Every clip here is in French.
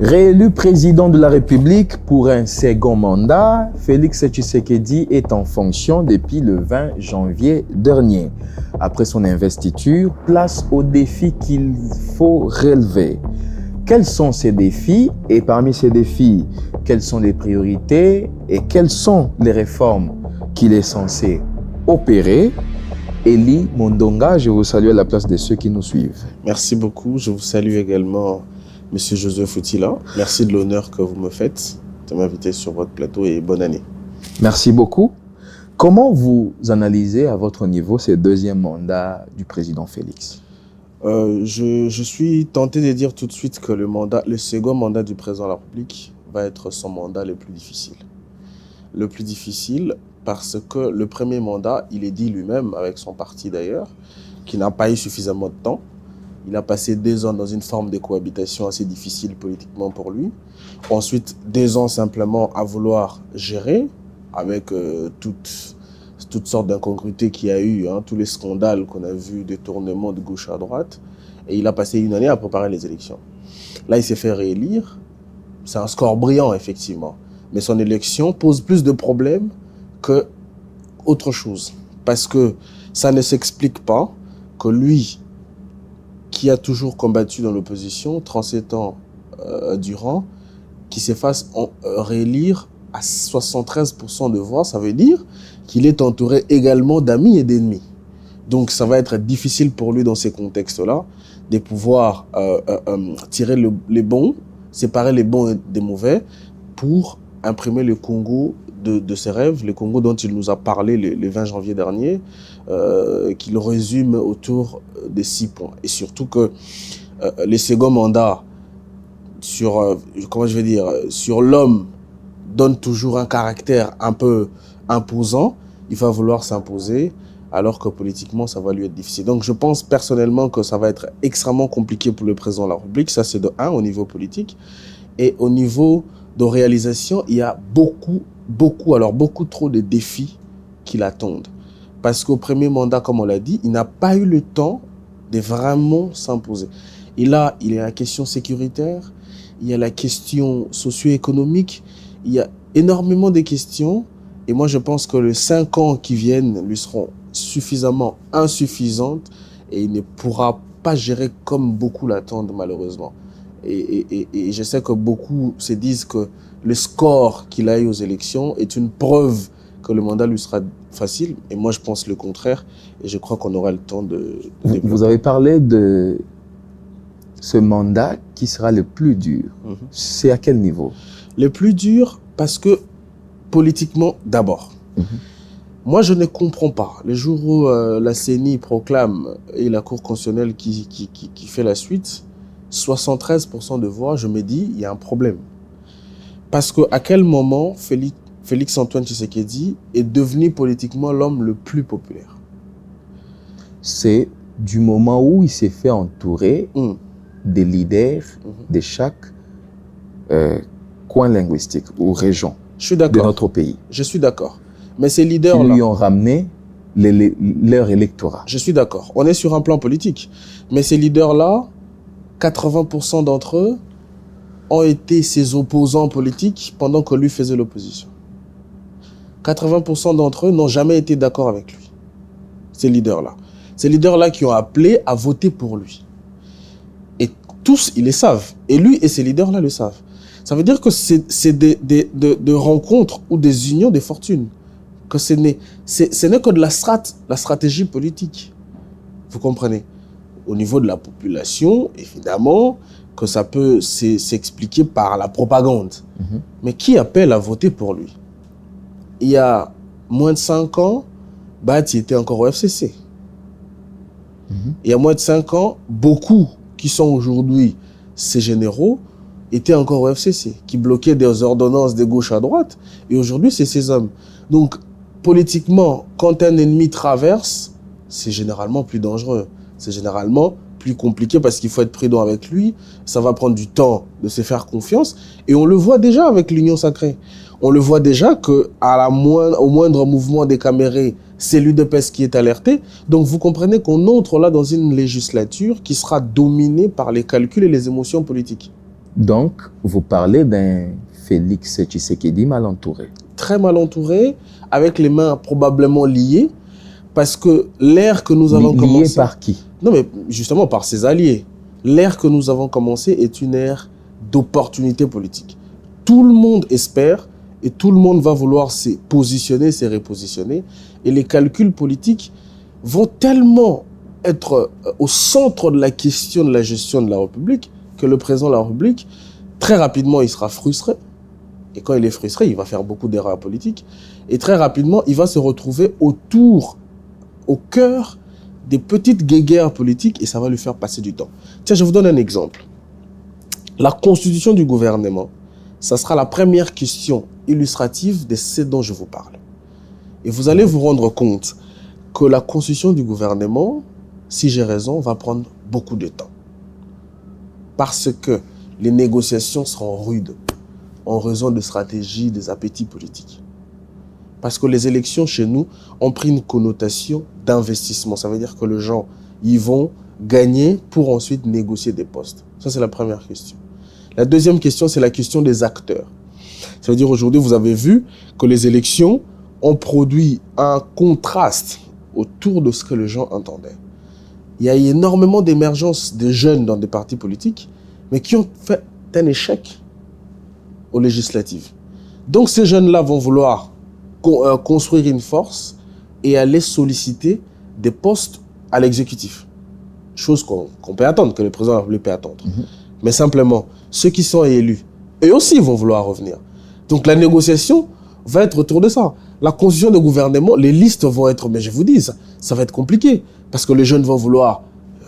Réélu président de la République pour un second mandat, Félix Tshisekedi est en fonction depuis le 20 janvier dernier. Après son investiture, place aux défis qu'il faut relever. Quels sont ces défis? Et parmi ces défis, quelles sont les priorités? Et quelles sont les réformes qu'il est censé opérer? Elie Mondonga, je vous salue à la place de ceux qui nous suivent. Merci beaucoup. Je vous salue également, Monsieur Joseph Outila. Merci de l'honneur que vous me faites de m'inviter sur votre plateau et bonne année. Merci beaucoup. Comment vous analysez à votre niveau ce deuxième mandat du président Félix? Je suis tenté de dire tout de suite que le second mandat du président de la République va être son mandat le plus difficile. Le plus difficile parce que le premier mandat, il est dit lui-même, avec son parti d'ailleurs, qu'il n'a pas eu suffisamment de temps. Il a passé 2 ans dans une forme de cohabitation assez difficile politiquement pour lui. Ensuite, 2 ans simplement à vouloir gérer avec toutes sortes d'incongruités qu'il y a eu, tous les scandales qu'on a vus, détournements de gauche à droite. Et il a passé 1 année à préparer les élections. Là, il s'est fait réélire. C'est un score brillant, effectivement. Mais son élection pose plus de problèmes qu'autre chose. Parce que ça ne s'explique pas que lui, qui a toujours combattu dans l'opposition, 37 ans durant, qui se fasse réélire à 73% de voix, ça veut dire qu'il est entouré également d'amis et d'ennemis. Donc ça va être difficile pour lui dans ces contextes-là de pouvoir tirer les bons, séparer les bons des mauvais pour imprimer le Congo de ses rêves, le Congo dont il nous a parlé le 20 janvier dernier, qu'il résume autour de 6 points. Et surtout que les seconds mandats sur l'homme donne toujours un caractère un peu imposant. Il va vouloir s'imposer alors que politiquement, ça va lui être difficile. Donc je pense personnellement que ça va être extrêmement compliqué pour le président de la République. Ça, c'est de 1 au niveau politique. Et au niveau de réalisation, il y a beaucoup trop de défis qui l'attendent. Parce qu'au premier mandat, comme on l'a dit, il n'a pas eu le temps de vraiment s'imposer. Et là, il y a la question sécuritaire, il y a la question socio-économique, il y a énormément de questions. Et moi, je pense que les 5 ans qui viennent lui seront suffisamment insuffisantes et il ne pourra pas gérer comme beaucoup l'attendent, malheureusement. Et je sais que beaucoup se disent que le score qu'il a eu aux élections est une preuve que le mandat lui sera facile. Et moi, je pense le contraire. Et je crois qu'on aura le temps de Vous avez parlé de ce mandat qui sera le plus dur. C'est à quel niveau? Le plus dur parce que politiquement, d'abord. Moi, je ne comprends pas. Le jour où la CENI proclame et la Cour constitutionnelle qui fait la suite, 73% de voix, je me dis, il y a un problème. Parce qu'à quel moment Félix Antoine Tshisekedi est devenu politiquement l'homme le plus populaire? C'est du moment où il s'est fait entourer des leaders de chaque coin linguistique ou région de notre pays. Je suis d'accord. Mais ces leaders-là... Qui lui ont ramené leur électorat. Je suis d'accord. On est sur un plan politique. Mais ces leaders-là, 80% d'entre eux ont été ses opposants politiques pendant que lui faisait l'opposition. 80% d'entre eux n'ont jamais été d'accord avec lui. Ces leaders-là. Ces leaders-là qui ont appelé à voter pour lui. Et tous, ils le savent. Et lui et ces leaders-là le savent. Ça veut dire que c'est des rencontres ou des unions de fortune. Que ce n'est que de la stratégie politique. Vous comprenez? Au niveau de la population, évidemment, que ça peut s'expliquer par la propagande. Mais qui appelle à voter pour lui? Il y a moins de 5 ans, Bati était encore au FCC. Il y a moins de 5 ans, beaucoup qui sont aujourd'hui ces généraux étaient encore au FCC, qui bloquaient des ordonnances de gauche à droite. Et aujourd'hui, c'est ces hommes. Donc, politiquement, quand un ennemi traverse, c'est généralement plus dangereux. C'est généralement plus compliqué parce qu'il faut être prudent avec lui. Ça va prendre du temps de se faire confiance. Et on le voit déjà avec l'Union sacrée. On le voit déjà qu'au moindre mouvement des Camérés, c'est l'UDPS qui est alerté. Donc vous comprenez qu'on entre là dans une législature qui sera dominée par les calculs et les émotions politiques. Donc, vous parlez d'un Félix Tshisekedi mal entouré. Très mal entouré, avec les mains probablement liées, parce que l'ère que nous avons commencé... Lié par qui? Non, mais justement par ses alliés. L'ère que nous avons commencée est une ère d'opportunités politiques. Tout le monde espère et tout le monde va vouloir se positionner, se repositionner. Et les calculs politiques vont tellement être au centre de la question de la gestion de la République que le président de la République, très rapidement, il sera frustré. Et quand il est frustré, il va faire beaucoup d'erreurs politiques. Et très rapidement, il va se retrouver au cœur des petites guéguerres politiques et ça va lui faire passer du temps. Tiens, je vous donne un exemple. La constitution du gouvernement, ça sera la première question illustrative de ce dont je vous parle. Et vous allez vous rendre compte que la constitution du gouvernement, si j'ai raison, va prendre beaucoup de temps. Parce que les négociations seront rudes en raison de stratégies, des appétits politiques. Parce que les élections chez nous ont pris une connotation d'investissement. Ça veut dire que les gens, ils vont gagner pour ensuite négocier des postes. Ça, c'est la première question. La deuxième question, c'est la question des acteurs. Ça veut dire aujourd'hui, vous avez vu que les élections ont produit un contraste autour de ce que les gens entendaient. Il y a énormément d'émergence de jeunes dans des partis politiques, mais qui ont fait un échec aux législatives. Donc ces jeunes-là vont vouloir construire une force et aller solliciter des postes à l'exécutif. Chose qu'on peut attendre, que le président de la République peut attendre. Mais simplement, ceux qui sont élus, eux aussi vont vouloir revenir. Donc la négociation va être autour de ça. La constitution de gouvernement, les listes vont être, mais je vous dis, ça va être compliqué. Parce que les jeunes vont vouloir,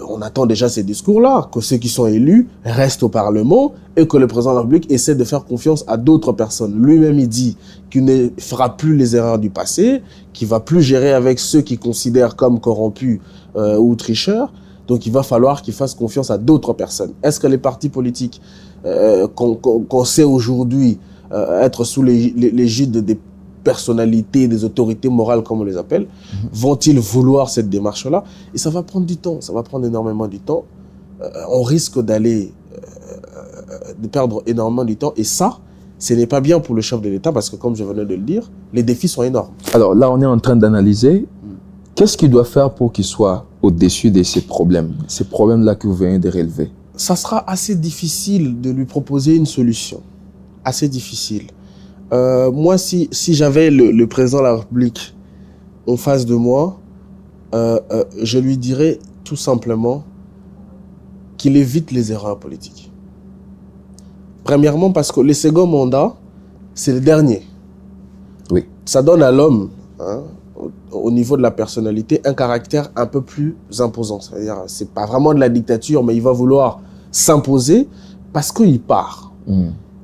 on attend déjà ces discours-là, que ceux qui sont élus restent au Parlement et que le président de la République essaie de faire confiance à d'autres personnes. Lui-même, il dit qu'il ne fera plus les erreurs du passé, qu'il ne va plus gérer avec ceux qu'il considère comme corrompus ou tricheurs. Donc, il va falloir qu'il fasse confiance à d'autres personnes. Est-ce que les partis politiques qu'on sait aujourd'hui être sous l'égide des personnalités, des autorités morales, comme on les appelle, vont-ils vouloir cette démarche-là? Et ça va prendre du temps, ça va prendre énormément du temps. On risque de perdre énormément du temps. Et ça, ce n'est pas bien pour le chef de l'État parce que, comme je venais de le dire, les défis sont énormes. Alors là, on est en train d'analyser qu'est-ce qu'il doit faire pour qu'il soit au-dessus de ces problèmes-là que vous venez de relever. Ça sera assez difficile de lui proposer une solution. Assez difficile. Moi, si j'avais le président de la République en face de moi, je lui dirais tout simplement qu'il évite les erreurs politiques. Premièrement, parce que le second mandat, c'est le dernier. Oui. Ça donne à l'homme, au niveau de la personnalité, un caractère un peu plus imposant. C'est-à-dire, c'est pas vraiment de la dictature, mais il va vouloir s'imposer parce qu'il part.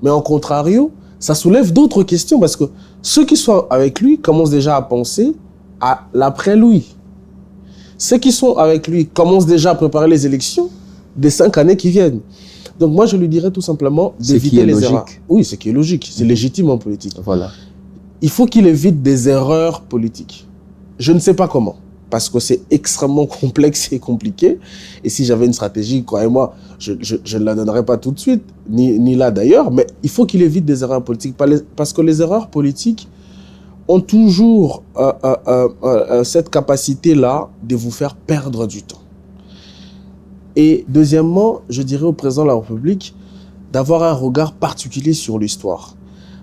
Mais en contrario, ça soulève d'autres questions parce que ceux qui sont avec lui commencent déjà à penser à l'après-lui. Ceux qui sont avec lui commencent déjà à préparer les élections des 5 années qui viennent. Donc moi, je lui dirais tout simplement d'éviter les erreurs. Oui, ce qui est logique. C'est légitime en politique. Voilà. Il faut qu'il évite des erreurs politiques. Je ne sais pas comment, parce que c'est extrêmement complexe et compliqué. Et si j'avais une stratégie, croyez-moi, je ne la donnerais pas tout de suite, ni là d'ailleurs, mais il faut qu'il évite des erreurs politiques, parce que les erreurs politiques ont toujours cette capacité-là de vous faire perdre du temps. Et deuxièmement, je dirais au président de la République d'avoir un regard particulier sur l'histoire.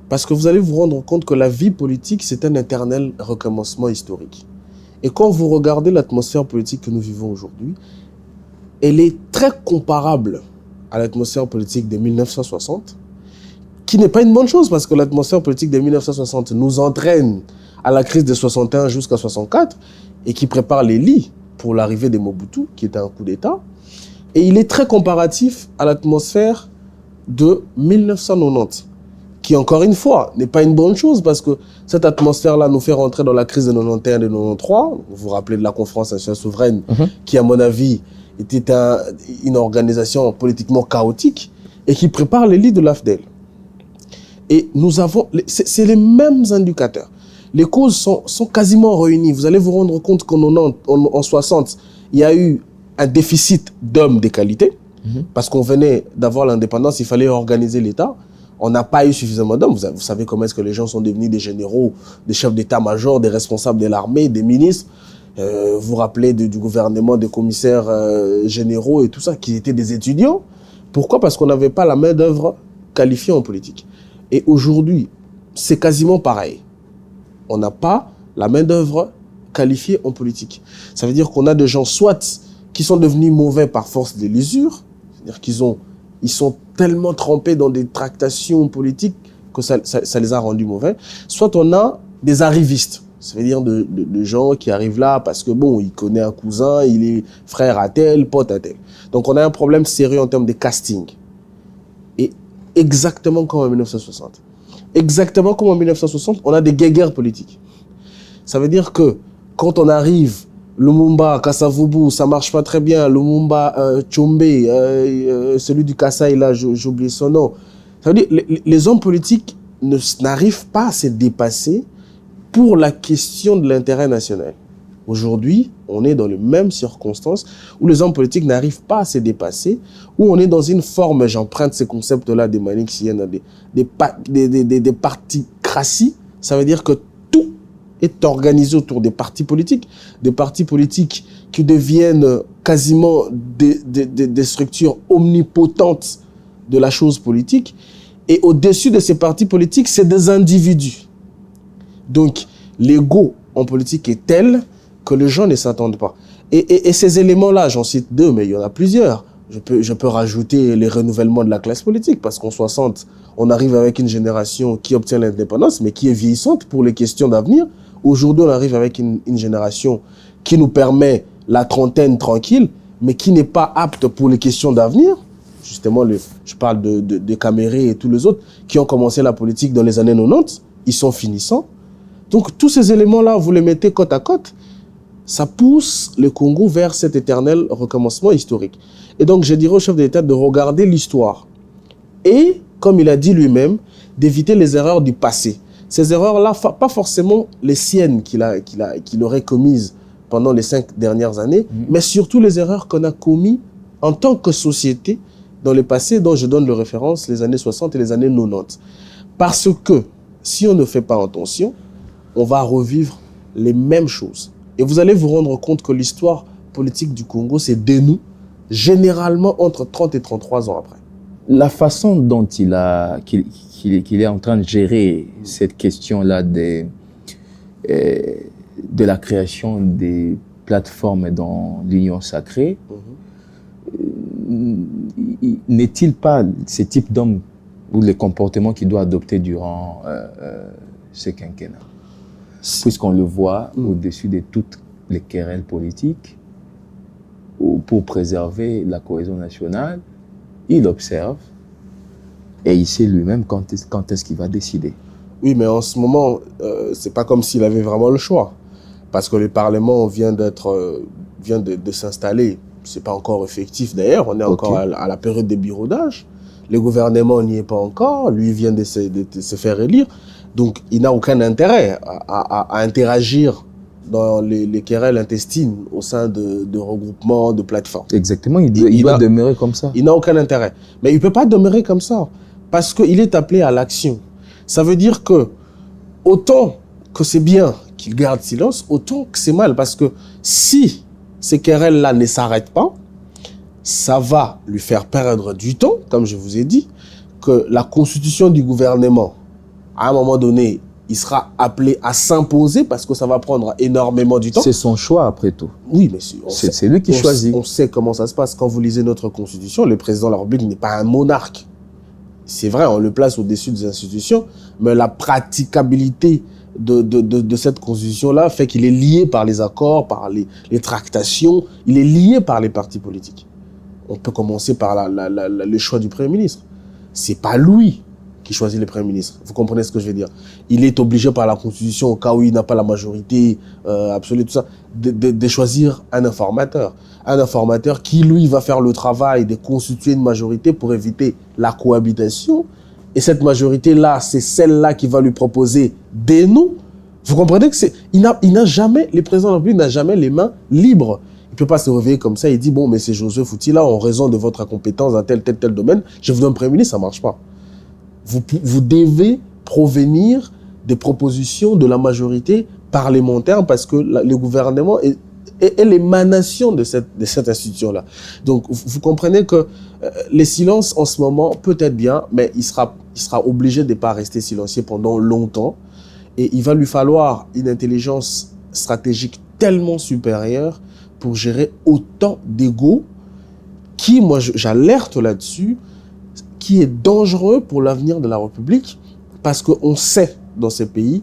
Parce que vous allez vous rendre compte que la vie politique, c'est un éternel recommencement historique. Et quand vous regardez l'atmosphère politique que nous vivons aujourd'hui, elle est très comparable à l'atmosphère politique de 1960, qui n'est pas une bonne chose, parce que l'atmosphère politique de 1960 nous entraîne à la crise de 61 jusqu'à 64, et qui prépare les lits pour l'arrivée de Mobutu, qui était un coup d'État. Et il est très comparatif à l'atmosphère de 1990, qui, encore une fois, n'est pas une bonne chose, parce que cette atmosphère-là nous fait rentrer dans la crise de 91 et de 93. Vous vous rappelez de la conférence nationale souveraine, qui, à mon avis, était une organisation politiquement chaotique, et qui prépare les lits de l'AFDEL. Et nous avons... C'est les mêmes indicateurs. Les causes sont quasiment réunies. Vous allez vous rendre compte qu'en 60, il y a eu un déficit d'hommes de qualité. Parce qu'on venait d'avoir l'indépendance, il fallait organiser l'État. On n'a pas eu suffisamment d'hommes. Vous savez comment est-ce que les gens sont devenus des généraux, des chefs d'état-major, des responsables de l'armée, des ministres. Vous vous rappelez du gouvernement, des commissaires généraux et tout ça, qui étaient des étudiants. Pourquoi? Parce qu'on n'avait pas la main-d'œuvre qualifiée en politique. Et aujourd'hui, c'est quasiment pareil. On n'a pas la main-d'œuvre qualifiée en politique. Ça veut dire qu'on a des gens soit qui sont devenus mauvais par force de l'usure, c'est-à-dire ils sont tellement trempés dans des tractations politiques que ça les a rendus mauvais. Soit on a des arrivistes, ça veut dire de gens qui arrivent là parce que bon, il connaît un cousin, il est frère à tel, pote à tel. Donc on a un problème sérieux en termes de casting. Et exactement comme en 1960. Exactement comme en 1960, on a des guéguerres politiques. Ça veut dire que quand on arrive, Lumumba, Kasavubu, ça marche pas très bien. Lumumba, Tchombe, celui du Kasaï, là, j'oublie son nom. Ça veut dire les hommes politiques n'arrivent pas à se dépasser pour la question de l'intérêt national. Aujourd'hui, on est dans les mêmes circonstances où les hommes politiques n'arrivent pas à se dépasser, où on est dans une forme, j'emprunte ces concepts-là des manixiennes, des particraties. Ça veut dire que tout est organisé autour des partis politiques qui deviennent quasiment des structures omnipotentes de la chose politique. Et au-dessus de ces partis politiques, c'est des individus. Donc, l'ego en politique est tel que les gens ne s'attendent pas. Et ces éléments-là, j'en cite deux, mais il y en a plusieurs. Je peux rajouter les renouvellements de la classe politique, parce qu'en 60, on arrive avec une génération qui obtient l'indépendance, mais qui est vieillissante pour les questions d'avenir. Aujourd'hui, on arrive avec une génération qui nous permet la trentaine tranquille, mais qui n'est pas apte pour les questions d'avenir. Justement, je parle de Caméré et tous les autres qui ont commencé la politique dans les années 90. Ils sont finissants. Donc, tous ces éléments-là, vous les mettez côte à côte, ça pousse le Congo vers cet éternel recommencement historique. Et donc, je dirais au chef de l'État de regarder l'histoire et, comme il a dit lui-même, d'éviter les erreurs du passé. Ces erreurs-là, pas forcément les siennes qu'il aurait commises pendant les 5 dernières années, mais surtout les erreurs qu'on a commises en tant que société dans le passé, dont je donne le référence, les années 60 et les années 90. Parce que, si on ne fait pas attention, on va revivre les mêmes choses. Et vous allez vous rendre compte que l'histoire politique du Congo se dénoue généralement entre 30 et 33 ans après. La façon dont qu'il est en train de gérer cette question-là de la création des plateformes dans l'Union sacrée, n'est-il pas ce type d'homme ou les comportements qu'il doit adopter durant ce quinquennat? Puisqu'on le voit au-dessus de toutes les querelles politiques, pour préserver la cohésion nationale, il observe et il sait lui-même quand est-ce qu'il va décider. Oui, mais en ce moment, c'est pas comme s'il avait vraiment le choix. Parce que le Parlement vient de s'installer. C'est pas encore effectif d'ailleurs, on est encore à la période des birodage. Le gouvernement n'y est pas encore, lui vient de se faire élire. Donc, il n'a aucun intérêt à interagir dans les querelles intestines au sein de regroupements, de plateformes. Exactement, il doit demeurer comme ça. Il n'a aucun intérêt. Mais il ne peut pas demeurer comme ça, parce qu'il est appelé à l'action. Ça veut dire que, autant que c'est bien qu'il garde silence, autant que c'est mal, parce que si ces querelles-là ne s'arrêtent pas, ça va lui faire perdre du temps, comme je vous ai dit, que la constitution du gouvernement, à un moment donné, il sera appelé à s'imposer parce que ça va prendre énormément du temps. C'est son choix, après tout. Oui, mais c'est lui qui choisit. On sait comment ça se passe. Quand vous lisez notre constitution, le président de la République n'est pas un monarque. C'est vrai, on le place au-dessus des institutions, mais la praticabilité de cette constitution-là fait qu'il est lié par les accords, par les tractations, il est lié par les partis politiques. On peut commencer par le choix du Premier ministre. C'est pas lui qui choisit le Premier ministre. Vous comprenez ce que je veux dire? Il est obligé par la Constitution, au cas où il n'a pas la majorité absolue, tout ça, de choisir un informateur. Un informateur qui, lui, va faire le travail de constituer une majorité pour éviter la cohabitation. Et cette majorité-là, c'est celle-là qui va lui proposer des noms. Vous comprenez que le président de la République n'a jamais les mains libres. Il ne peut pas se réveiller comme ça et dire, bon, mais c'est Josué Fouti-là, en raison de votre incompétence dans tel domaine, je vous donne un Premier ministre, ça ne marche pas. Vous devez provenir des propositions de la majorité parlementaire parce que le gouvernement est l'émanation de cette institution-là. Donc, vous comprenez que les silences en ce moment, peut-être bien, mais il sera obligé de ne pas rester silencieux pendant longtemps. Et il va lui falloir une intelligence stratégique tellement supérieure pour gérer autant d'ego qui, moi, j'alerte là-dessus, qui est dangereux pour l'avenir de la République parce qu'on sait dans ces pays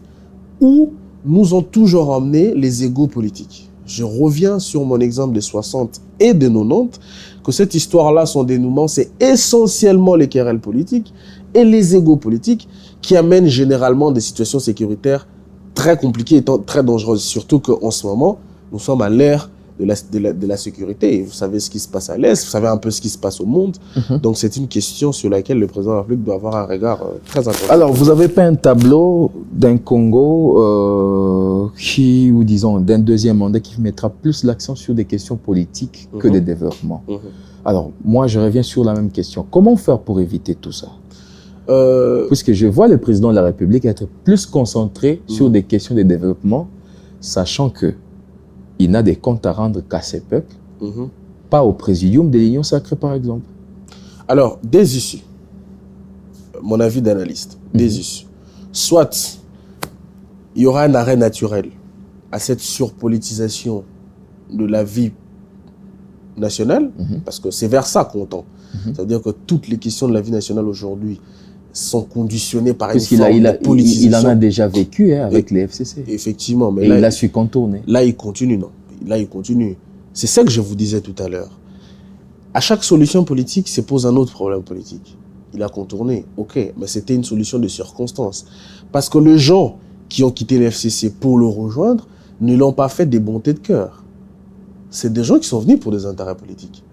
où nous ont toujours emmené les égos politiques. Je reviens sur mon exemple des 60 et des 90, que cette histoire-là, son dénouement, c'est essentiellement les querelles politiques et les égos politiques qui amènent généralement des situations sécuritaires très compliquées et très dangereuses. Surtout qu'en ce moment, nous sommes à l'ère de la sécurité. Et vous savez ce qui se passe à l'Est, vous savez un peu ce qui se passe au monde. Donc c'est une question sur laquelle le président de la République doit avoir un regard très important. Alors, vous avez peint un tableau d'un Congo ou disons d'un deuxième mandat qui mettra plus l'accent sur des questions politiques que des développements. Alors, moi, je reviens sur la même question. Comment faire pour éviter tout ça? Puisque je vois le président de la République être plus concentré sur des questions de développement, sachant que il n'a des comptes à rendre qu'à ses peuples, pas au présidium de l'Union sacrée, par exemple. Alors, des issues, mon avis d'analyste, des issues. Soit il y aura un arrêt naturel à cette surpolitisation de la vie nationale, parce que c'est vers ça qu'on tend. C'est-à-dire que toutes les questions de la vie nationale aujourd'hui sont conditionnées par une forme de politisation. Il en a déjà vécu avec les FCC. Effectivement. Mais et là, il a su contourner. Là, il continue, non. Là, il continue. C'est ça que je vous disais tout à l'heure. À chaque solution politique se pose un autre problème politique. Il a contourné, ok, mais c'était une solution de circonstance. Parce que les gens qui ont quitté le FCC pour le rejoindre ne l'ont pas fait des bontés de cœur. C'est des gens qui sont venus pour des intérêts politiques.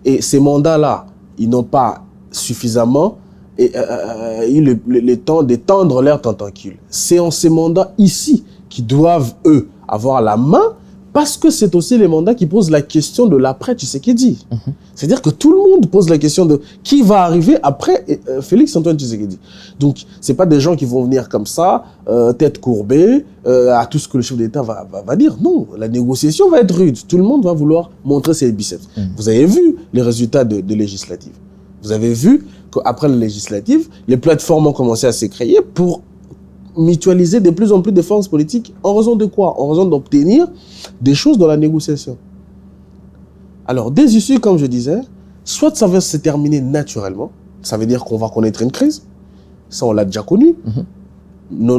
Et ces mandats-là, ils n'ont pas suffisamment eu le temps d'étendre leurs tentacules. C'est en ces mandats ici qui doivent, eux, avoir la main, parce que c'est aussi les mandats qui posent la question de l'après Tshisekedi. C'est-à-dire que tout le monde pose la question de qui va arriver après Félix-Antoine Tshisekedi. Donc, ce n'est pas des gens qui vont venir comme ça, tête courbée, à tout ce que le chef d'État va dire. Non, la négociation va être rude. Tout le monde va vouloir montrer ses biceps. Vous avez vu les résultats de législatives. Vous avez vu qu'après les législatives, les plateformes ont commencé à se créer pour mutualiser de plus en plus de forces politiques. En raison de quoi? En raison d'obtenir des choses dans la négociation. Alors, des issues, comme je disais, soit ça va se terminer naturellement, ça veut dire qu'on va connaître une crise, ça on l'a déjà connu,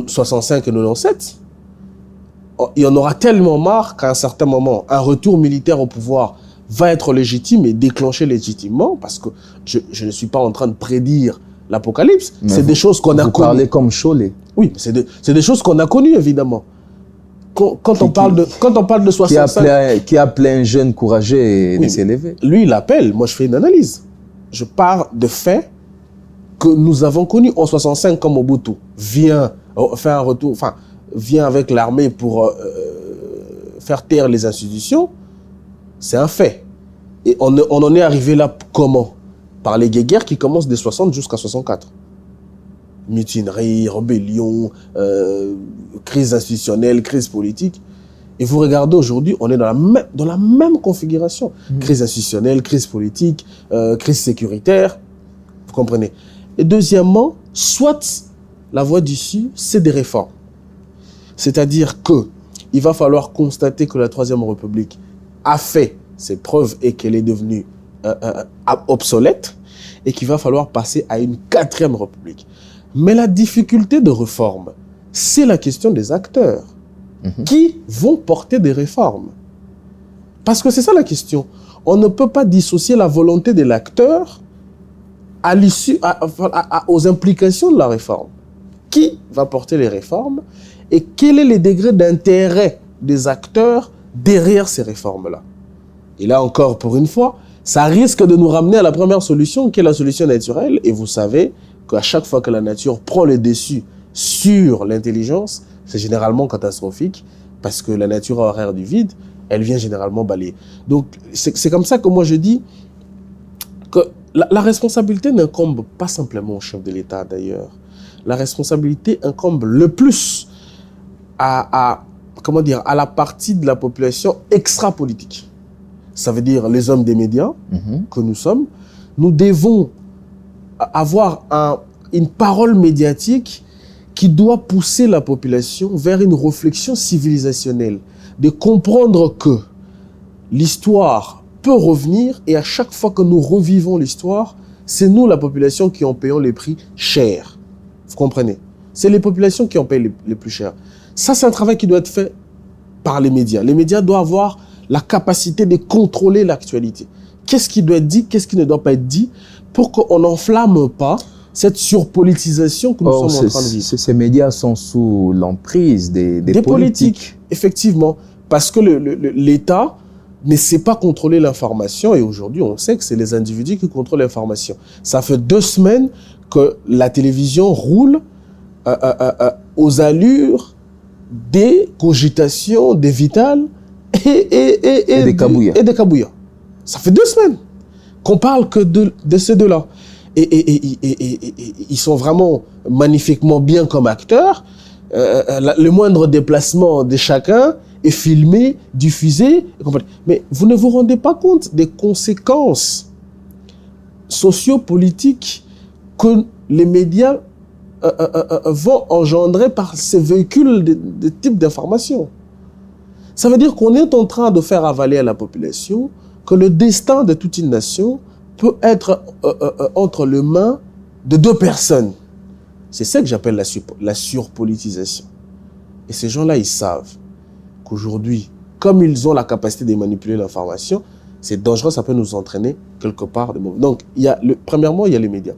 65 et 97, il y en aura tellement marre qu'à un certain moment, un retour militaire au pouvoir va être légitime et déclenché légitimement, parce que je ne suis pas en train de prédire l'apocalypse, c'est des choses qu'on a connues. Vous parlez comme Cholet. Oui, c'est des choses qu'on a connues, évidemment. Quand on parle de 65... Qui appelait un jeune courageux de s'élever. Lui, il appelle. Moi, je fais une analyse. Je pars de faits que nous avons connus en 65, comme Mobutu vient faire un retour, enfin, vient avec l'armée pour faire taire les institutions. C'est un fait. Et on en est arrivé là comment? Par les guerres qui commencent de 60 jusqu'à 64. Mutinerie, rébellion, crise institutionnelle, crise politique. Et vous regardez aujourd'hui, on est dans la même configuration. Crise institutionnelle, crise politique, crise sécuritaire. Vous comprenez? Et deuxièmement, soit la voie d'issue, c'est des réformes. C'est-à-dire qu'il va falloir constater que la Troisième République a fait ses preuves et qu'elle est devenue obsolète et qu'il va falloir passer à une Quatrième République. Mais la difficulté de réforme, c'est la question des acteurs qui vont porter des réformes. Parce que c'est ça la question. On ne peut pas dissocier la volonté de l'acteur à l'issue, aux implications de la réforme. Qui va porter les réformes et quel est le degré d'intérêt des acteurs derrière ces réformes-là? Et là encore, pour une fois, ça risque de nous ramener à la première solution, qui est la solution naturelle. Et vous savez qu'à chaque fois que la nature prend le dessus sur l'intelligence, c'est généralement catastrophique parce que la nature a horreur du vide, elle vient généralement balayer. Donc, c'est comme ça que moi je dis que la responsabilité n'incombe pas simplement au chef de l'État d'ailleurs. La responsabilité incombe le plus à la partie de la population extra-politique. Ça veut dire les hommes des médias que nous sommes. Nous devons avoir une parole médiatique qui doit pousser la population vers une réflexion civilisationnelle, de comprendre que l'histoire peut revenir et à chaque fois que nous revivons l'histoire, c'est nous, la population, qui en payons les prix chers. Vous comprenez? C'est les populations qui en payent les plus chers. Ça, c'est un travail qui doit être fait par les médias. Les médias doivent avoir la capacité de contrôler l'actualité. Qu'est-ce qui doit être dit, qu'est-ce qui ne doit pas être dit, pour qu'on n'enflamme pas cette surpolitisation que nous sommes en train de vivre. Ces médias sont sous l'emprise des politiques. Effectivement, parce que l'État ne sait pas contrôler l'information, et aujourd'hui, on sait que c'est les individus qui contrôlent l'information. Ça fait 2 semaines que la télévision roule aux allures des cogitations, des vitales et des kabouya. Ça fait 2 semaines qu'on parle que de ces deux-là. Et ils sont vraiment magnifiquement bien comme acteurs. Le moindre déplacement de chacun est filmé, diffusé. Mais vous ne vous rendez pas compte des conséquences sociopolitiques que les médias vont engendrer par ces véhicules de type d'information. Ça veut dire qu'on est en train de faire avaler à la population que le destin de toute une nation peut être entre les mains de 2 personnes. C'est ça que j'appelle la surpolitisation. Et ces gens-là, ils savent qu'aujourd'hui, comme ils ont la capacité de manipuler l'information, c'est dangereux, ça peut nous entraîner quelque part. Donc, premièrement, il y a les médias.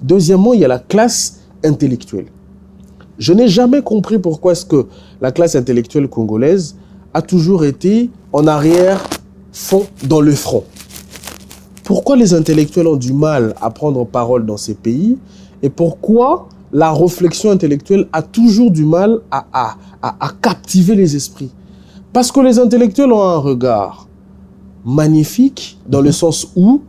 Deuxièmement, il y a la classe intellectuelle. Je n'ai jamais compris pourquoi est-ce que la classe intellectuelle congolaise a toujours été en arrière-fond dans le front. Pourquoi les intellectuels ont du mal à prendre parole dans ces pays et pourquoi la réflexion intellectuelle a toujours du mal à captiver les esprits? Parce que les intellectuels ont un regard magnifique dans le sens où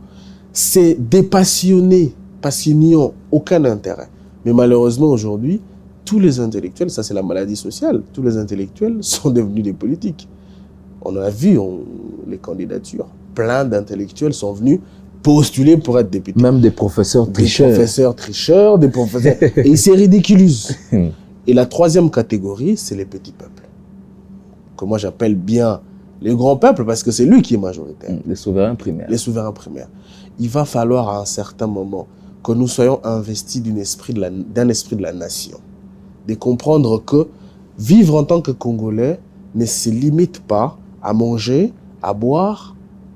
c'est dépassionné parce qu'ils n'y ont aucun intérêt. Mais malheureusement aujourd'hui, tous les intellectuels, ça c'est la maladie sociale, tous les intellectuels sont devenus des politiques. On a vu les candidatures. Plein d'intellectuels sont venus postuler pour être députés. Même des professeurs tricheurs. Des professeurs. Et ils se ridiculisent. Et la 3e catégorie, c'est les petits peuples. Que moi j'appelle bien les grands peuples parce que c'est lui qui est majoritaire. Les souverains primaires. Les souverains primaires. Il va falloir à un certain moment que nous soyons investis d'un esprit de la nation. De comprendre que vivre en tant que Congolais ne se limite pas à manger, à boire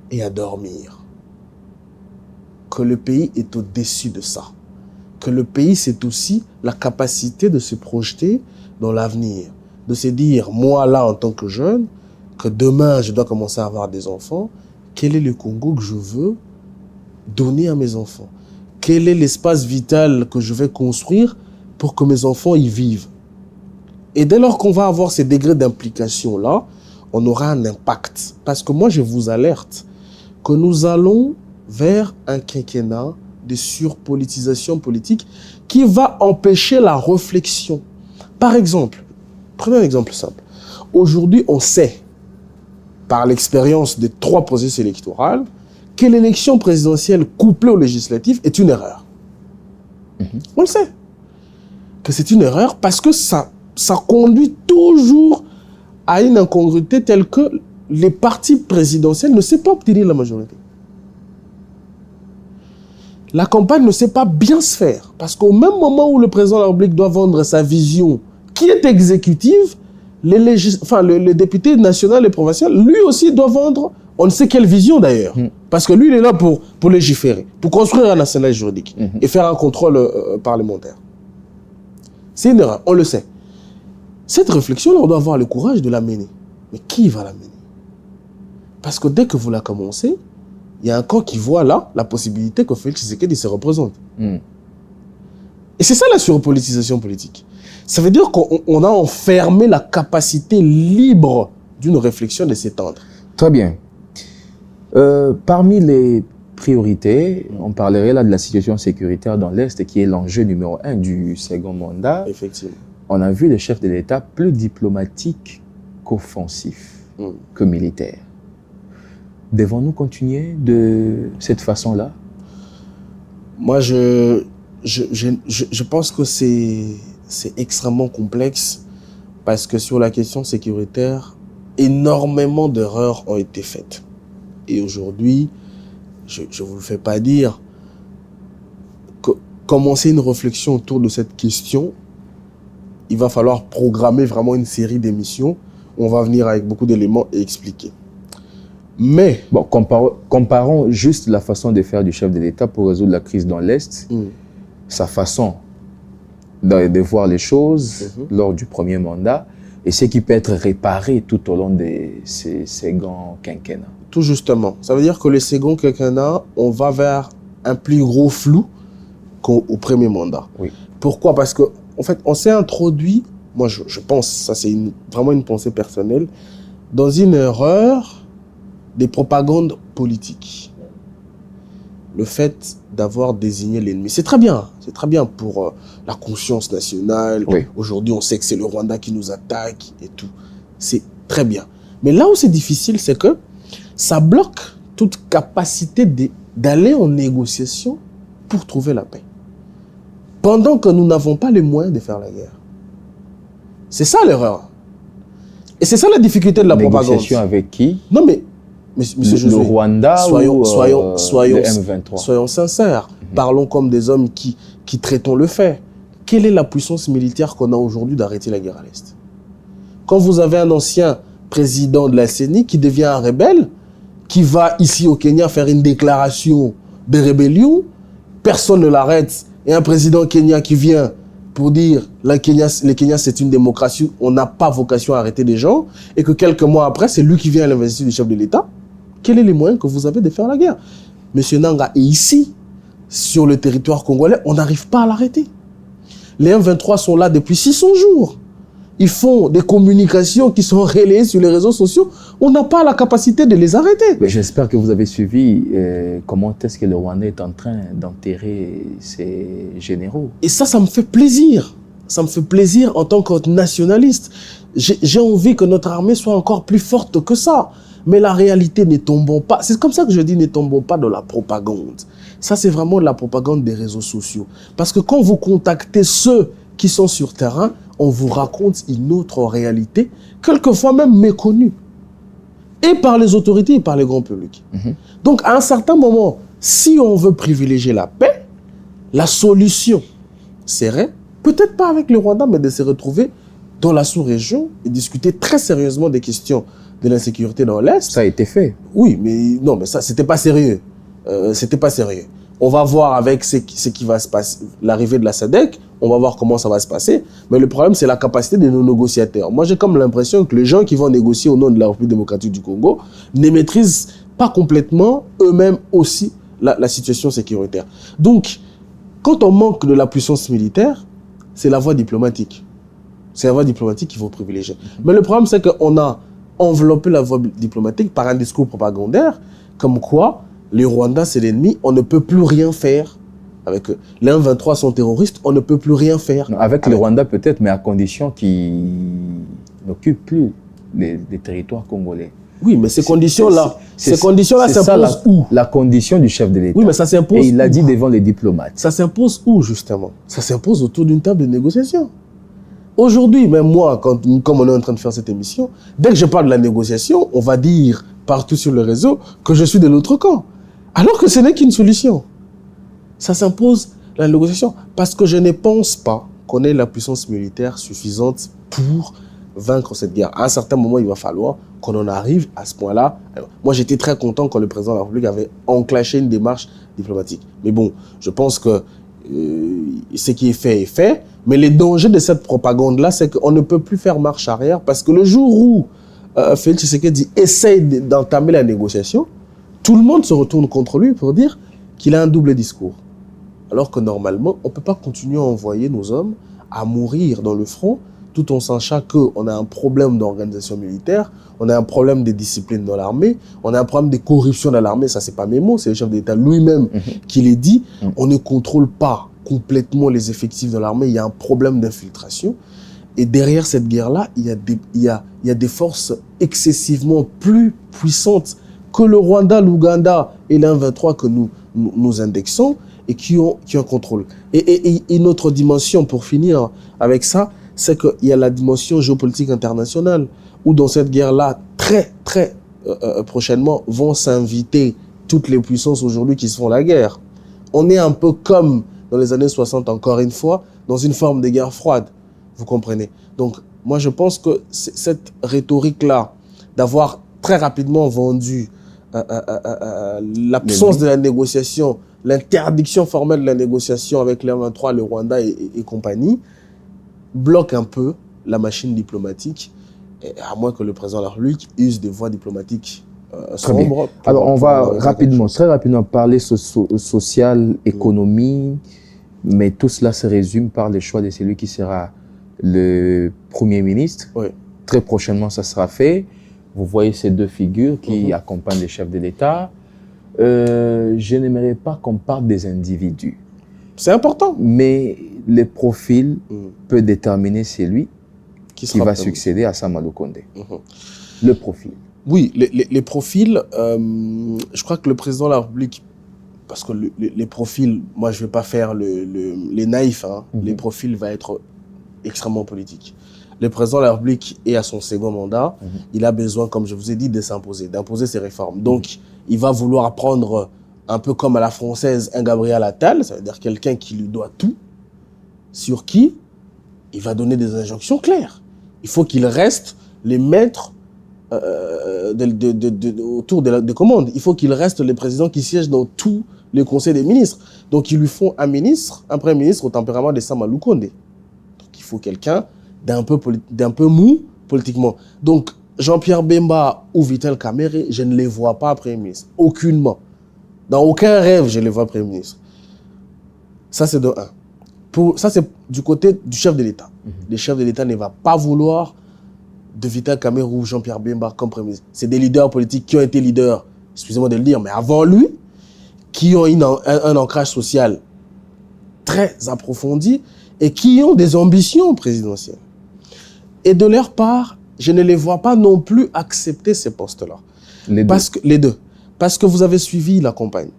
et à dormir. Que le pays est au-dessus de ça. Que le pays, c'est aussi la capacité de se projeter dans l'avenir. De se dire, moi là, en tant que jeune, que demain, je dois commencer à avoir des enfants. Quel est le Congo que je veux donner à mes enfants? Quel est l'espace vital que je vais construire pour que mes enfants y vivent? Et dès lors qu'on va avoir ces degrés d'implication-là, on aura un impact. Parce que moi, je vous alerte que nous allons vers un quinquennat de surpolitisation politique qui va empêcher la réflexion. Par exemple, prenons un exemple simple. Aujourd'hui, on sait, par l'expérience des 3 processus électoraux, que l'élection présidentielle couplée aux législatives est une erreur. On le sait. Que c'est une erreur parce que ça conduit toujours à une incongruité telle que les partis présidentiels ne savent pas obtenir la majorité. La campagne ne sait pas bien se faire parce qu'au même moment où le président de la République doit vendre sa vision qui est exécutive, le député national et provincial, lui aussi doit vendre on ne sait quelle vision d'ailleurs. Parce que lui, il est là pour légiférer, pour construire un arsenal juridique et faire un contrôle parlementaire. C'est une erreur, on le sait. Cette réflexion-là, on doit avoir le courage de la mener. Mais qui va la mener? Parce que dès que vous la commencez, il y a un camp qui voit là la possibilité que Félix Tshisekedi se représente. Et c'est ça la surpolitisation politique. Ça veut dire qu'on a enfermé la capacité libre d'une réflexion de s'étendre. Très bien. Parmi les priorités, on parlerait là de la situation sécuritaire dans l'Est, qui est l'enjeu numéro 1 du second mandat. Effectivement. On a vu le chef de l'État plus diplomatique qu'offensif, que militaire. Devons-nous continuer de cette façon-là? Moi, je pense que c'est extrêmement complexe parce que sur la question sécuritaire, énormément d'erreurs ont été faites. Et aujourd'hui, je ne vous le fais pas dire, commencer une réflexion autour de cette question, il va falloir programmer vraiment une série d'émissions. On va venir avec beaucoup d'éléments et expliquer. Mais... Bon, comparons juste la façon de faire du chef de l'État pour résoudre la crise dans l'Est, sa façon de voir les choses lors du premier mandat et ce qui peut être réparé tout au long de ces seconds quinquennats. Tout justement. Ça veut dire que le second quinquennat, on va vers un plus gros flou qu'au premier mandat. Oui. Pourquoi? Parce que en fait, on s'est introduit, moi je pense, ça c'est vraiment une pensée personnelle, dans une erreur des propagandes politiques. Le fait d'avoir désigné l'ennemi, c'est très bien pour la conscience nationale. Oui. Aujourd'hui, on sait que c'est le Rwanda qui nous attaque et tout. C'est très bien. Mais là où c'est difficile, c'est que ça bloque toute capacité d'aller en négociation pour trouver la paix. Pendant que nous n'avons pas les moyens de faire la guerre. C'est ça l'erreur. Et c'est ça la difficulté de la propagande. Négociation avec qui? Non mais Monsieur le Rwanda soyons le M23. Soyons sincères. Parlons comme des hommes qui traitons le fait. Quelle est la puissance militaire qu'on a aujourd'hui d'arrêter la guerre à l'Est? Quand vous avez un ancien président de la CENI qui devient un rebelle, qui va ici au Kenya faire une déclaration de rébellion, personne ne l'arrête. Et un président kenyan qui vient pour dire le Kenya c'est une démocratie, on n'a pas vocation à arrêter des gens, et que quelques mois après, c'est lui qui vient à l'investiture du chef de l'État. Quels sont les moyens que vous avez de faire la guerre? Monsieur Nanga est ici, sur le territoire congolais, on n'arrive pas à l'arrêter. Les M23 sont là depuis 600 jours. Ils font des communications qui sont relayées sur les réseaux sociaux. On n'a pas la capacité de les arrêter. J'espère que vous avez suivi comment est-ce que le Rwanda est en train d'enterrer ses généraux. Et ça me fait plaisir. Ça me fait plaisir en tant que nationaliste. J'ai envie que notre armée soit encore plus forte que ça. Mais la réalité, ne tombons pas. C'est comme ça que je dis, ne tombons pas dans la propagande. Ça, c'est vraiment la propagande des réseaux sociaux. Parce que quand vous contactez ceux qui sont sur terrain, on vous raconte une autre réalité, quelquefois même méconnue, et par les autorités et par les grands publics. Donc, à un certain moment, si on veut privilégier la paix, la solution serait, peut-être pas avec le Rwanda, mais de se retrouver dans la sous-région et discuter très sérieusement des questions de l'insécurité dans l'Est. Ça a été fait. Oui, mais non, mais ça, c'était pas sérieux. C'était pas sérieux. On va voir avec ce qui va se passer, l'arrivée de la SADC, on va voir comment ça va se passer. Mais le problème, c'est la capacité de nos négociateurs. Moi, j'ai comme l'impression que les gens qui vont négocier au nom de la République démocratique du Congo ne maîtrisent pas complètement eux-mêmes aussi la situation sécuritaire. Donc, quand on manque de la puissance militaire, c'est la voie diplomatique. C'est la voie diplomatique qu'il faut privilégier. Mais le problème, c'est qu'on a enveloppé la voie diplomatique par un discours propagandaire, comme quoi les Rwandais, c'est l'ennemi, on ne peut plus rien faire avec eux. Les M23 sont terroristes, on ne peut plus rien faire. Non, avec les Rwandais peut-être, mais à condition qu'ils n'occupent plus les territoires congolais. Oui, mais ces conditions-là s'imposent où? La condition du chef de l'État. Oui, mais ça s'impose. Et il l'a dit devant les diplomates. Ça s'impose où, justement? Ça s'impose autour d'une table de négociation. Aujourd'hui, même moi, comme on est en train de faire cette émission, dès que je parle de la négociation, on va dire partout sur le réseau que je suis de l'autre camp. Alors que ce n'est qu'une solution. Ça s'impose la négociation. Parce que je ne pense pas qu'on ait la puissance militaire suffisante pour vaincre cette guerre. À un certain moment, il va falloir qu'on en arrive à ce point-là. Moi, j'étais très content quand le président de la République avait enclenché une démarche diplomatique. Mais bon, je pense que ce qui est fait est fait. Mais le danger de cette propagande-là, c'est qu'on ne peut plus faire marche arrière parce que le jour où Félix Tshisekedi essaye d'entamer la négociation, tout le monde se retourne contre lui pour dire qu'il a un double discours. Alors que normalement, on ne peut pas continuer à envoyer nos hommes à mourir dans le front, tout en sachant qu'on a un problème d'organisation militaire, on a un problème de discipline dans l'armée, on a un problème de corruption dans l'armée, ça c'est pas mes mots, c'est le chef d'État lui-même qui les dit. On ne contrôle pas complètement les effectifs de l'armée, il y a un problème d'infiltration. Et derrière cette guerre-là, il y a des forces excessivement plus puissantes que le Rwanda, l'Ouganda et l'M23 que nous indexons et qui ont un contrôle. Et une autre dimension, pour finir avec ça, c'est qu'il y a la dimension géopolitique internationale, où dans cette guerre-là, très prochainement, vont s'inviter toutes les puissances aujourd'hui qui se font la guerre. On est un peu comme dans les années 60, encore une fois, dans une forme de guerre froide. Vous comprenez? Donc, moi, je pense que cette rhétorique-là, d'avoir très rapidement vendu l'absence de la négociation, l'interdiction formelle de la négociation avec les M23, le Rwanda et compagnie, bloque un peu la machine diplomatique, à moins que le président de la République use des voies diplomatiques sombres. Alors, on va très rapidement parler social, économie, mais tout cela se résume par le choix de celui qui sera le Premier ministre. Oui. Très prochainement, ça sera fait. Vous voyez ces deux figures qui accompagnent les chefs de l'État. Je n'aimerais pas qu'on parle des individus. C'est important. Mais le profil peut déterminer celui qui va succéder à Samuel Condé. Le profil. Oui, les profils, je crois que le président de la République, parce que les profils, moi je ne vais pas faire les naïfs, hein, les profils vont être extrêmement politiques. Le président de la République est à son second mandat, il a besoin, comme je vous ai dit, de s'imposer, d'imposer ses réformes. Donc, il va vouloir prendre, un peu comme à la française, un Gabriel Attal, ça veut dire quelqu'un qui lui doit tout, sur qui il va donner des injonctions claires. Il faut qu'il reste les maîtres autour des commandes. Il faut qu'il reste les présidents qui siègent dans tous les conseils des ministres. Donc, ils lui font un premier ministre au tempérament de Samuel Condé. Donc, il faut quelqu'un d'un peu mou politiquement. Donc, Jean-Pierre Bemba ou Vital Kamerhe, je ne les vois pas Premier ministre. Aucunement. Dans aucun rêve, je les vois Premier ministre. Ça, c'est de un. Ça, c'est du côté du chef de l'État. Le chef de l'État ne va pas vouloir de Vital Kamerhe ou Jean-Pierre Bemba comme Premier ministre. C'est des leaders politiques qui ont été leaders, excusez-moi de le dire, mais avant lui, qui ont un ancrage social très approfondi et qui ont des ambitions présidentielles. Et de leur part, je ne les vois pas non plus accepter ces postes-là. Les deux. Parce que vous avez suivi la campagne.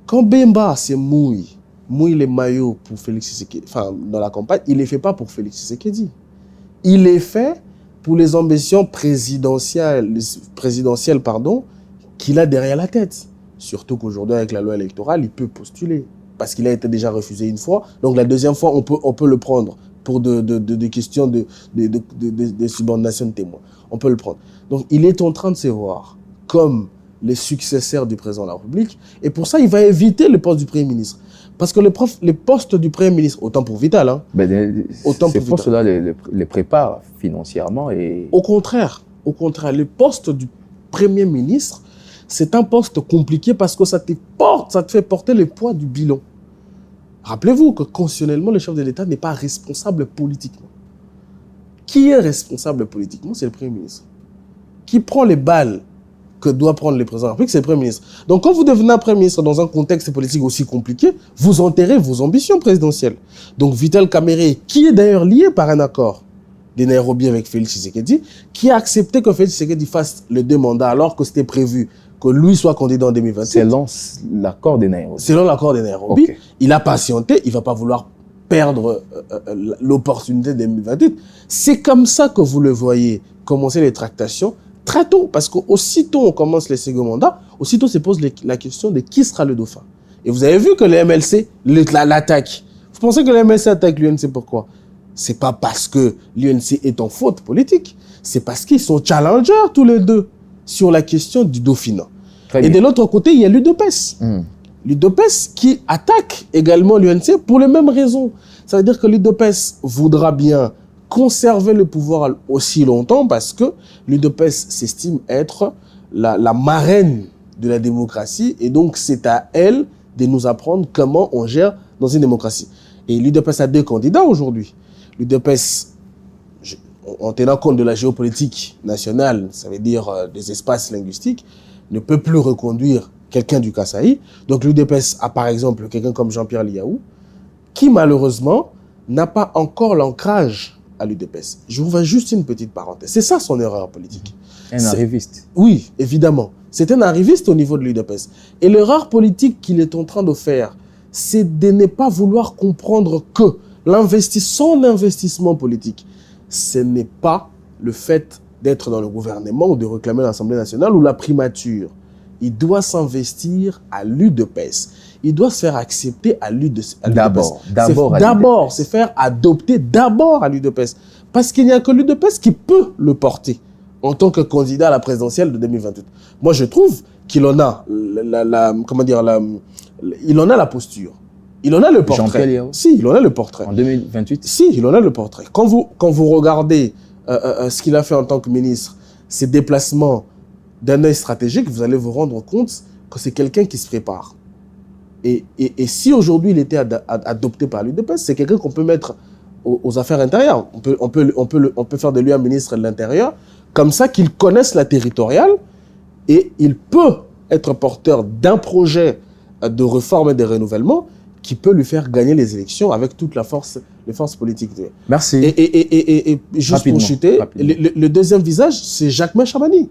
Quand Bemba se mouille les maillots pour Félix Tshisekedi, enfin, dans la campagne, il ne les fait pas pour Félix Tshisekedi. Il les fait pour les ambitions présidentielles qu'il a derrière la tête. Surtout qu'aujourd'hui, avec la loi électorale, il peut postuler. Parce qu'il a été déjà refusé une fois. Donc, la deuxième fois, on peut le prendre pour des questions de subordination de témoins. On peut le prendre. Donc, il est en train de se voir comme les successeurs du président de la République. Et pour ça, il va éviter le poste du Premier ministre. Parce que les postes du Premier ministre, autant pour Vital, hein, ces postes-là les préparent financièrement. Et... Au contraire, le poste du Premier ministre, c'est un poste compliqué parce que ça te fait porter le poids du bilan. Rappelez-vous que constitutionnellement, le chef de l'État n'est pas responsable politiquement. Qui est responsable politiquement? C'est le Premier ministre. Qui prend les balles que doit prendre le président de la République, c'est le Premier ministre. Donc, quand vous devenez un Premier ministre dans un contexte politique aussi compliqué, vous enterrez vos ambitions présidentielles. Donc, Vital Kamerhe, qui est d'ailleurs lié par un accord de Nairobi avec Félix Tshisekedi, qui a accepté que Félix Tshisekedi fasse les 2 mandats alors que c'était prévu que lui soit candidat en 2027. Selon l'accord de Nairobi. Selon l'accord de Nairobi. Okay. Il a patienté, il ne va pas vouloir perdre l'opportunité de 2028. C'est comme ça que vous le voyez commencer les tractations très tôt, parce qu'aussitôt on commence les seconds mandats, aussitôt se pose la question de qui sera le dauphin. Et vous avez vu que le MLC l'attaque. Vous pensez que le MLC attaque l'UNC pourquoi? C'est pas parce que l'UNC est en faute politique, c'est parce qu'ils sont challengers tous les deux sur la question du dauphinat. Et de l'autre côté, il y a l'UDPS. L'UDPS qui attaque également l'UNC pour les mêmes raisons. Ça veut dire que l'UDPS voudra bien conserver le pouvoir aussi longtemps parce que l'UDPS s'estime être la marraine de la démocratie et donc c'est à elle de nous apprendre comment on gère dans une démocratie. Et l'UDPS a 2 candidats aujourd'hui. l'UDPS, en tenant compte de la géopolitique nationale, ça veut dire des espaces linguistiques, ne peut plus reconduire quelqu'un du Kasaï. Donc l'UDPS a par exemple quelqu'un comme Jean-Pierre Liaou, qui malheureusement n'a pas encore l'ancrage à l'UDPS. Je vous fais juste une petite parenthèse. C'est ça son erreur politique. Un arriviste. Oui, évidemment. C'est un arriviste au niveau de l'UDPS. Et l'erreur politique qu'il est en train de faire, c'est de ne pas vouloir comprendre que son investissement politique, ce n'est pas le fait d'être dans le gouvernement ou de réclamer l'Assemblée nationale ou la primature. Il doit s'investir à l'UDPS. Il doit se faire accepter à l'UDPS. D'abord, se faire adopter d'abord à l'UDPS. Parce qu'il n'y a que l'UDPS qui peut le porter en tant que candidat à la présidentielle de 2028. Moi, je trouve qu'il en a il en a la posture. Il en a le portrait. Si, il en a le portrait. En 2028? Si, il en a le portrait. Quand vous regardez ce qu'il a fait en tant que ministre, ses déplacements d'un œil stratégique, vous allez vous rendre compte que c'est quelqu'un qui se prépare. Et si aujourd'hui il était adopté par l'UDPS, c'est quelqu'un qu'on peut mettre aux affaires intérieures. On peut faire de lui un ministre de l'Intérieur, comme ça qu'il connaisse la territoriale, et il peut être porteur d'un projet de réforme et de renouvellement qui peut lui faire gagner les élections avec toute les forces politiques. Merci. Et juste pour chuter, le deuxième visage, c'est Jacquemain Chamani,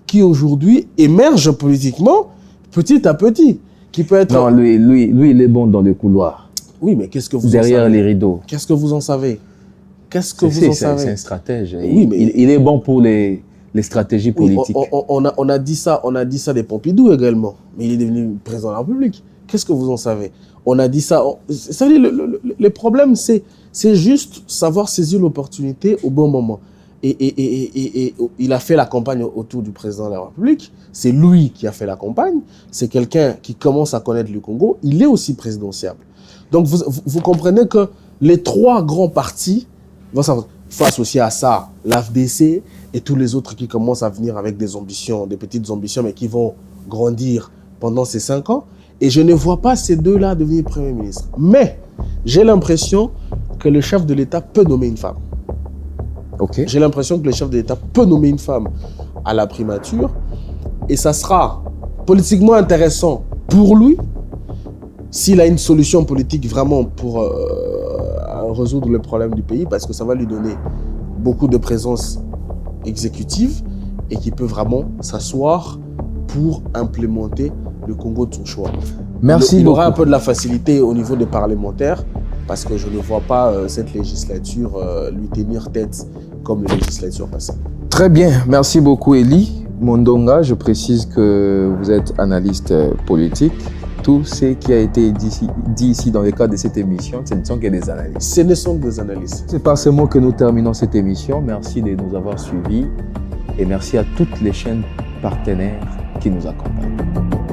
qui aujourd'hui émerge politiquement petit à petit. Qui peut être... Non, lui, il est bon dans le couloir. Oui, mais qu'est-ce que vous derrière les rideaux. Qu'est-ce que vous en savez? Qu'est-ce que vous en savez? C'est un stratège. Oui, mais... il est bon pour les stratégies politiques. Oui, on a dit ça des Pompidou également, mais il est devenu président de la République. Qu'est-ce que vous en savez? On a dit ça. Ça veut dire, le problème, c'est juste savoir saisir l'opportunité au bon moment. Et il a fait la campagne autour du président de la République. C'est lui qui a fait la campagne. C'est quelqu'un qui commence à connaître le Congo. Il est aussi présidentiable. Donc, vous comprenez que les trois grands partis vont s'avoir. Il faut associer à ça l'AFDC et tous les autres qui commencent à venir avec des ambitions, des petites ambitions, mais qui vont grandir pendant ces 5 ans. Et je ne vois pas ces deux-là devenir Premier ministre. Mais j'ai l'impression que le chef de l'État peut nommer une femme. Okay. J'ai l'impression que le chef de l'État peut nommer une femme à la primature. Et ça sera politiquement intéressant pour lui s'il a une solution politique vraiment pour résoudre le problème du pays, parce que ça va lui donner beaucoup de présence exécutive et qui peut vraiment s'asseoir pour implémenter le Congo de son choix. Merci beaucoup. Il aura un peu de la facilité au niveau des parlementaires, parce que je ne vois pas cette législature lui tenir tête comme les législatures passées. Très bien, merci beaucoup Eli Mondonga. Je précise que vous êtes analyste politique. Tout ce qui a été dit ici dans le cadre de cette émission, ce ne sont que des analyses. Ce ne sont que des analyses. C'est par ce mot que nous terminons cette émission. Merci de nous avoir suivis et merci à toutes les chaînes partenaires qui nous accompagnent.